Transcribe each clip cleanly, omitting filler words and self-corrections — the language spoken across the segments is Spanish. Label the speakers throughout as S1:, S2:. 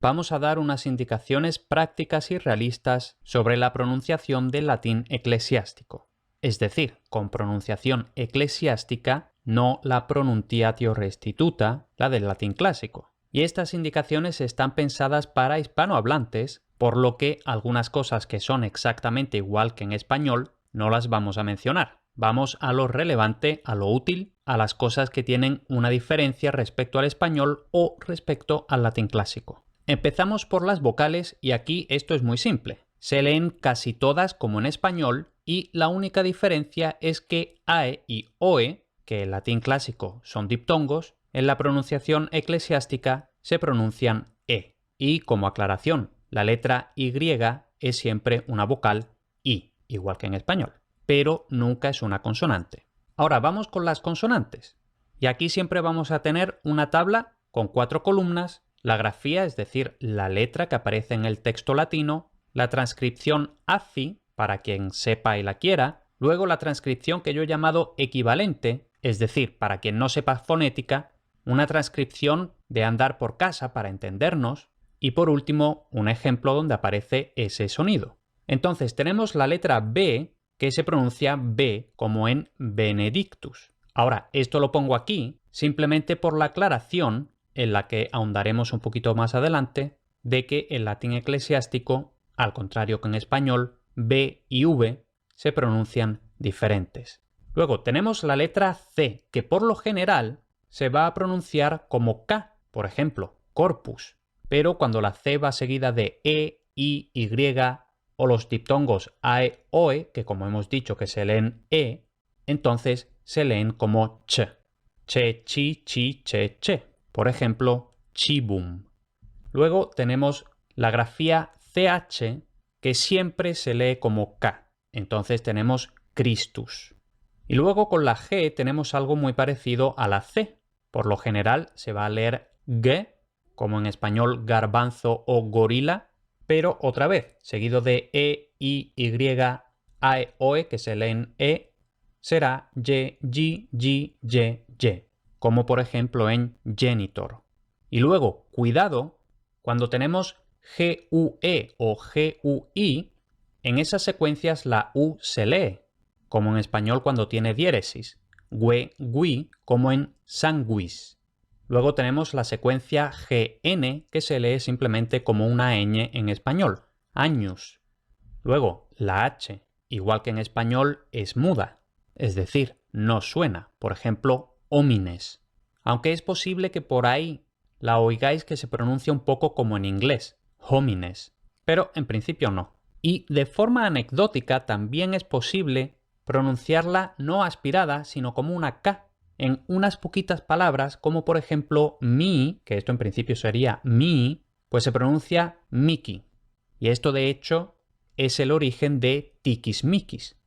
S1: vamos a dar unas indicaciones prácticas y realistas sobre la pronunciación del latín eclesiástico. Es decir, con pronunciación eclesiástica, no la pronunciatio restituta, la del latín clásico. Y estas indicaciones están pensadas para hispanohablantes, por lo que algunas cosas que son exactamente igual que en español no las vamos a mencionar. Vamos a lo relevante, a lo útil, a las cosas que tienen una diferencia respecto al español o respecto al latín clásico. Empezamos por las vocales y aquí esto es muy simple. Se leen casi todas como en español y la única diferencia es que AE y OE, que en latín clásico son diptongos, en la pronunciación eclesiástica se pronuncian E. Y como aclaración, la letra Y es siempre una vocal I, igual que en español, pero nunca es una consonante. Ahora vamos con las consonantes. Y aquí siempre vamos a tener una tabla con 4 columnas, la grafía, es decir, la letra que aparece en el texto latino, la transcripción AFI, para quien sepa y la quiera, luego la transcripción que yo he llamado equivalente, es decir, para quien no sepa fonética, una transcripción de andar por casa para entendernos, y por último, un ejemplo donde aparece ese sonido. Entonces tenemos la letra B, que se pronuncia B como en Benedictus. Ahora, esto lo pongo aquí simplemente por la aclaración, en la que ahondaremos un poquito más adelante, de que en latín eclesiástico, al contrario que en español, B y V se pronuncian diferentes. Luego tenemos la letra C, que por lo general se va a pronunciar como K, por ejemplo, corpus. Pero cuando la C va seguida de E, I, Y o los diptongos AE, OE, que como hemos dicho que se leen E, entonces se leen como Ch. Che, chi, chi, che, che. Por ejemplo, chibum. Luego tenemos la grafía CH, que siempre se lee como K. Entonces tenemos Christus. Y luego con la G tenemos algo muy parecido a la C. Por lo general se va a leer G, como en español garbanzo o gorila, pero otra vez, seguido de E, I, Y, A, E, O, E, que se leen E, será Y, G, G, Y, Y, como por ejemplo en genitor. Y luego, cuidado, cuando tenemos G-U-E o G-U-I, en esas secuencias la U se lee, como en español cuando tiene diéresis, gue, gui, como en sanguis. Luego tenemos la secuencia GN, que se lee simplemente como una ñ en español, años. Luego, la H, igual que en español, es muda, es decir, no suena, por ejemplo, homines. Aunque es posible que por ahí la oigáis que se pronuncia un poco como en inglés, homines, pero en principio no. Y de forma anecdótica también es posible pronunciarla no aspirada, sino como una K, en unas poquitas palabras, como por ejemplo mi, que esto en principio sería mi, pues se pronuncia miki. Y esto de hecho es el origen de tiquismiquis.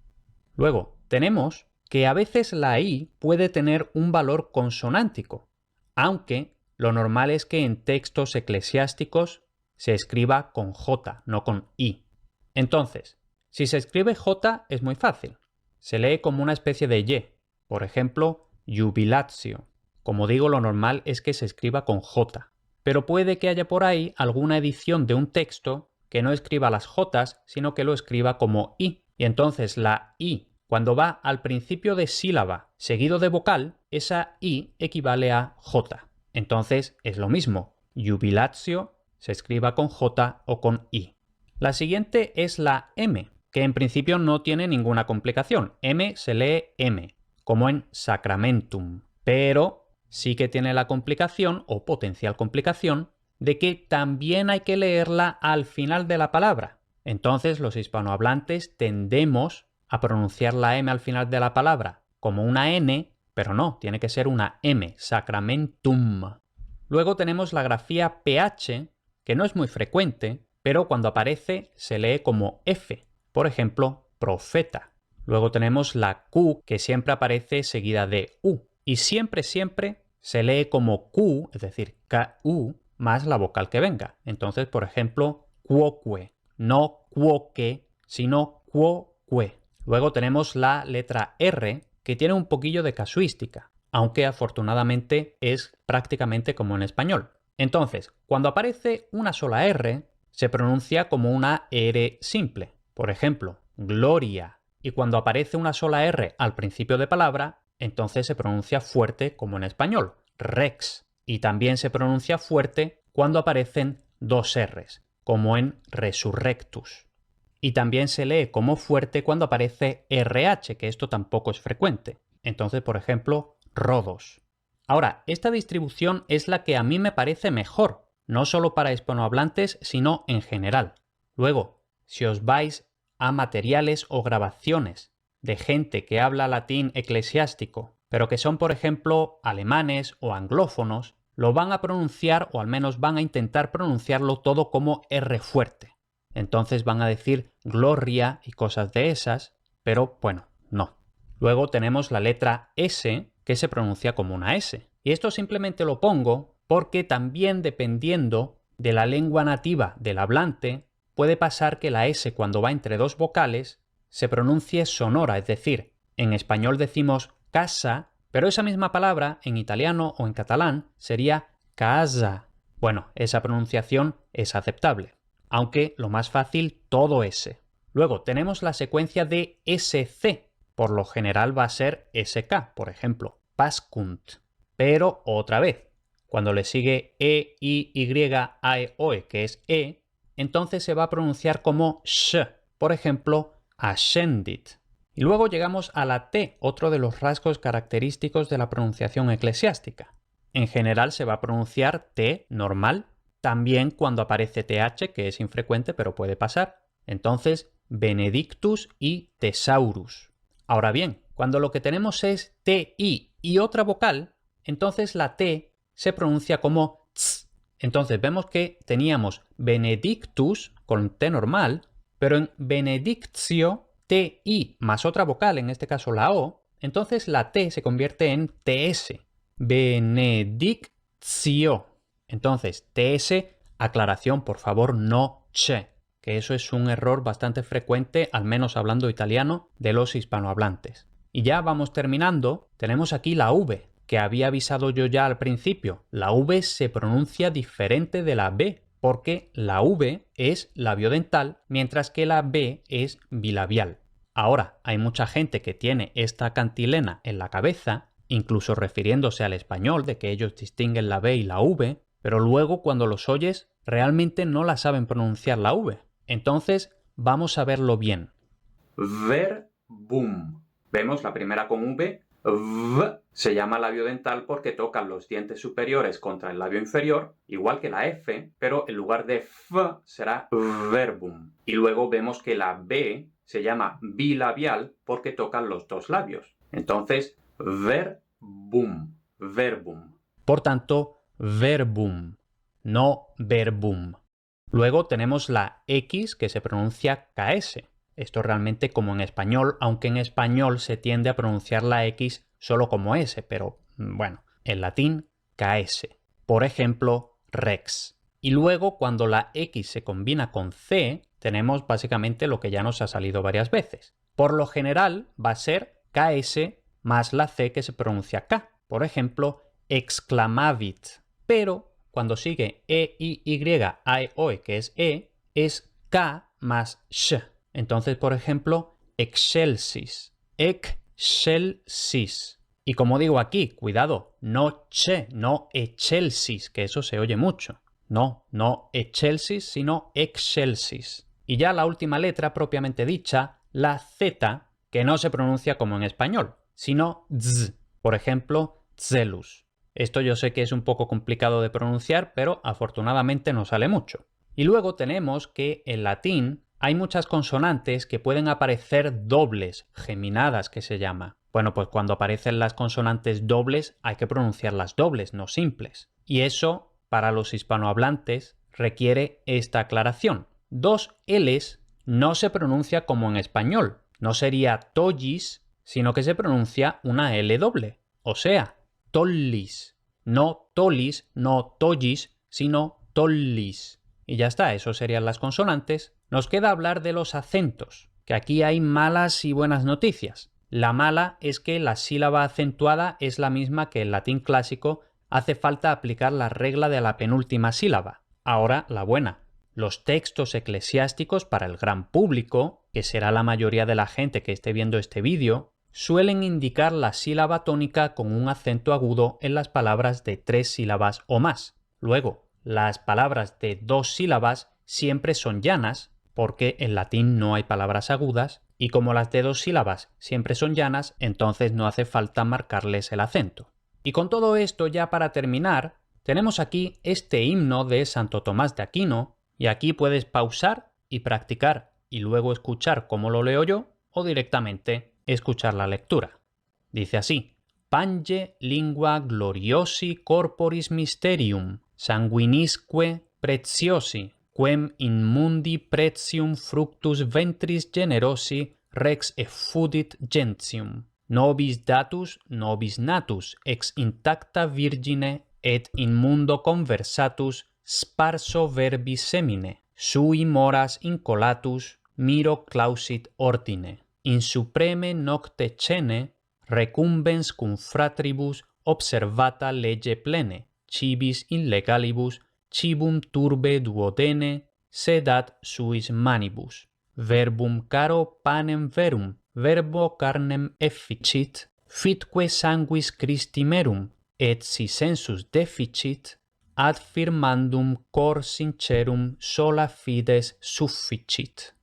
S1: Luego, tenemos que a veces la I puede tener un valor consonántico, aunque lo normal es que en textos eclesiásticos se escriba con J, no con I. Entonces, si se escribe J es muy fácil. Se lee como una especie de Y. Por ejemplo, jubilatio. Como digo, lo normal es que se escriba con J. Pero puede que haya por ahí alguna edición de un texto que no escriba las Jotas, sino que lo escriba como I. Y entonces la I, cuando va al principio de sílaba seguido de vocal, esa I equivale a J. Entonces es lo mismo. Jubilatio se escriba con J o con I. La siguiente es la M, que en principio no tiene ninguna complicación. M se lee M, como en sacramentum. Pero sí que tiene la complicación, o potencial complicación, de que también hay que leerla al final de la palabra. Entonces los hispanohablantes tendemos a pronunciar la M al final de la palabra como una N, pero no, tiene que ser una M, sacramentum. Luego tenemos la grafía PH, que no es muy frecuente, pero cuando aparece se lee como F, por ejemplo, profeta. Luego tenemos la Q, que siempre aparece seguida de U, y siempre se lee como Q, es decir, KU, más la vocal que venga. Entonces, por ejemplo, quoque, no quoque, sino quoque. Luego tenemos la letra R, que tiene un poquillo de casuística, aunque afortunadamente es prácticamente como en español. Entonces, cuando aparece una sola R, se pronuncia como una R simple. Por ejemplo, gloria. Y cuando aparece una sola R al principio de palabra, entonces se pronuncia fuerte como en español, rex. Y también se pronuncia fuerte cuando aparecen dos Rs, como en resurrectus. Y también se lee como fuerte cuando aparece RH, que esto tampoco es frecuente. Entonces, por ejemplo, rodos. Ahora, esta distribución es la que a mí me parece mejor, no solo para hispanohablantes, sino en general. Luego, si os vais a materiales o grabaciones de gente que habla latín eclesiástico, pero que son, por ejemplo, alemanes o anglófonos, lo van a pronunciar, o al menos van a intentar pronunciarlo todo como R fuerte. Entonces van a decir gloria y cosas de esas, pero bueno, no. Luego tenemos la letra S, que se pronuncia como una S. Y esto simplemente lo pongo porque también dependiendo de la lengua nativa del hablante, puede pasar que la S cuando va entre dos vocales se pronuncie sonora, es decir, en español decimos casa, pero esa misma palabra en italiano o en catalán sería casa. Bueno, esa pronunciación es aceptable, aunque lo más fácil todo S. Luego tenemos la secuencia de SC, por lo general va a ser SK, por ejemplo, pascunt. Pero otra vez, cuando le sigue E, I, Y, A, E, O, E, que es E, entonces se va a pronunciar como sh, por ejemplo, ascendit. Y luego llegamos a la T, otro de los rasgos característicos de la pronunciación eclesiástica. En general se va a pronunciar T normal, también cuando aparece TH, que es infrecuente pero puede pasar. Entonces, benedictus y thesaurus. Ahora bien, cuando lo que tenemos es TI y otra vocal, entonces la T se pronuncia como ts. Entonces vemos que teníamos benedictus con T normal, pero en benedictio, TI más otra vocal, en este caso la O, entonces la T se convierte en TS. Benedictio. Entonces, TS, aclaración, por favor, no che, que eso es un error bastante frecuente, al menos hablando italiano, de los hispanohablantes. Y ya vamos terminando, tenemos aquí la V, que había avisado yo ya al principio. La V se pronuncia diferente de la B, porque la V es labiodental, mientras que la B es bilabial. Ahora, hay mucha gente que tiene esta cantilena en la cabeza, incluso refiriéndose al español, de que ellos distinguen la B y la V, pero luego cuando los oyes realmente no la saben pronunciar la V. Entonces, vamos a verlo bien. Verbum. Vemos la primera con V. V se llama labio dental porque tocan los dientes superiores contra el labio inferior, igual que la F, pero en lugar de F será verbum. Y luego vemos que la B se llama bilabial porque tocan los dos labios. Entonces, verbum, verbum. Por tanto, verbum, no verbum. Luego tenemos la X que se pronuncia KS. Esto realmente como en español, aunque en español se tiende a pronunciar la X solo como S, pero bueno, en latín KS. Por ejemplo, rex. Y luego cuando la X se combina con C, tenemos básicamente lo que ya nos ha salido varias veces. Por lo general va a ser KS más la C que se pronuncia K. Por ejemplo, exclamavit. Pero cuando sigue E, I, Y, A, E, O, E, que es K más Sh. Entonces, por ejemplo, excelsis. Excelsis. Y como digo aquí, cuidado, no che, no excelsis, que eso se oye mucho. No, no excelsis, sino excelsis. Y ya la última letra propiamente dicha, la Z, que no se pronuncia como en español, sino z. Por ejemplo, zelus. Esto yo sé que es un poco complicado de pronunciar, pero afortunadamente no sale mucho. Y luego tenemos que en latín hay muchas consonantes que pueden aparecer dobles, geminadas que se llama. Bueno, pues cuando aparecen las consonantes dobles hay que pronunciarlas dobles, no simples. Y eso, para los hispanohablantes, requiere esta aclaración. Dos L's no se pronuncia como en español. No sería tollis, sino que se pronuncia una L doble. O sea, tollis. No tolis, no tollis, sino tollis. Y ya está, eso serían las consonantes. Nos queda hablar de los acentos, que aquí hay malas y buenas noticias. La mala es que la sílaba acentuada es la misma que el latín clásico, hace falta aplicar la regla de la penúltima sílaba. Ahora la buena. Los textos eclesiásticos para el gran público, que será la mayoría de la gente que esté viendo este vídeo, suelen indicar la sílaba tónica con un acento agudo en las palabras de 3 sílabas o más. Luego, las palabras de 2 sílabas siempre son llanas, porque en latín no hay palabras agudas, y como las de 2 sílabas siempre son llanas, entonces no hace falta marcarles el acento. Y con todo esto, ya para terminar, tenemos aquí este himno de Santo Tomás de Aquino, y aquí puedes pausar y practicar y luego escuchar cómo lo leo yo o directamente escuchar la lectura. Dice así: Pange lingua gloriosi corporis mysterium, sanguinisque preciosi, quem in mundi pretium fructus ventris generosi rex effudit gentium. Nobis datus, nobis natus, ex intacta virgine, et in mundo conversatus, sparso verbi semine, sui moras incolatus, miro clausit ordine. In supreme nocte cene, recumbens cum fratribus observata lege plene, cibis in legalibus, cibum turbe duodene, sedat suis manibus. Verbum caro panem verum, verbo carnem efficit, fitque sanguis Christi merum, et si sensus deficit, ad firmandum cor sincerum sola fides sufficit.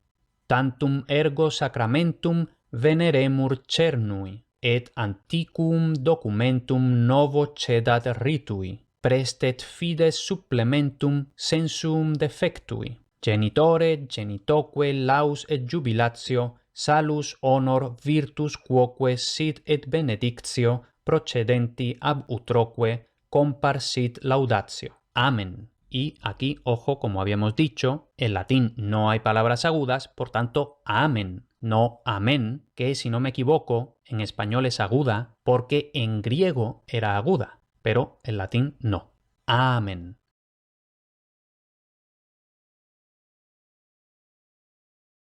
S1: Tantum ergo sacramentum veneremur cernui, et antiquum documentum novo cedat ritui, prestet fides supplementum sensum defectui. Genitore genitoque laus et jubilatio, salus honor virtus quoque sit et benedictio procedenti ab utroque compar sit laudatio. Amén. Y aquí, ojo, como habíamos dicho, en latín no hay palabras agudas, por tanto, amén, no amén, que si no me equivoco, en español es aguda porque en griego era aguda, pero en latín no. Amén.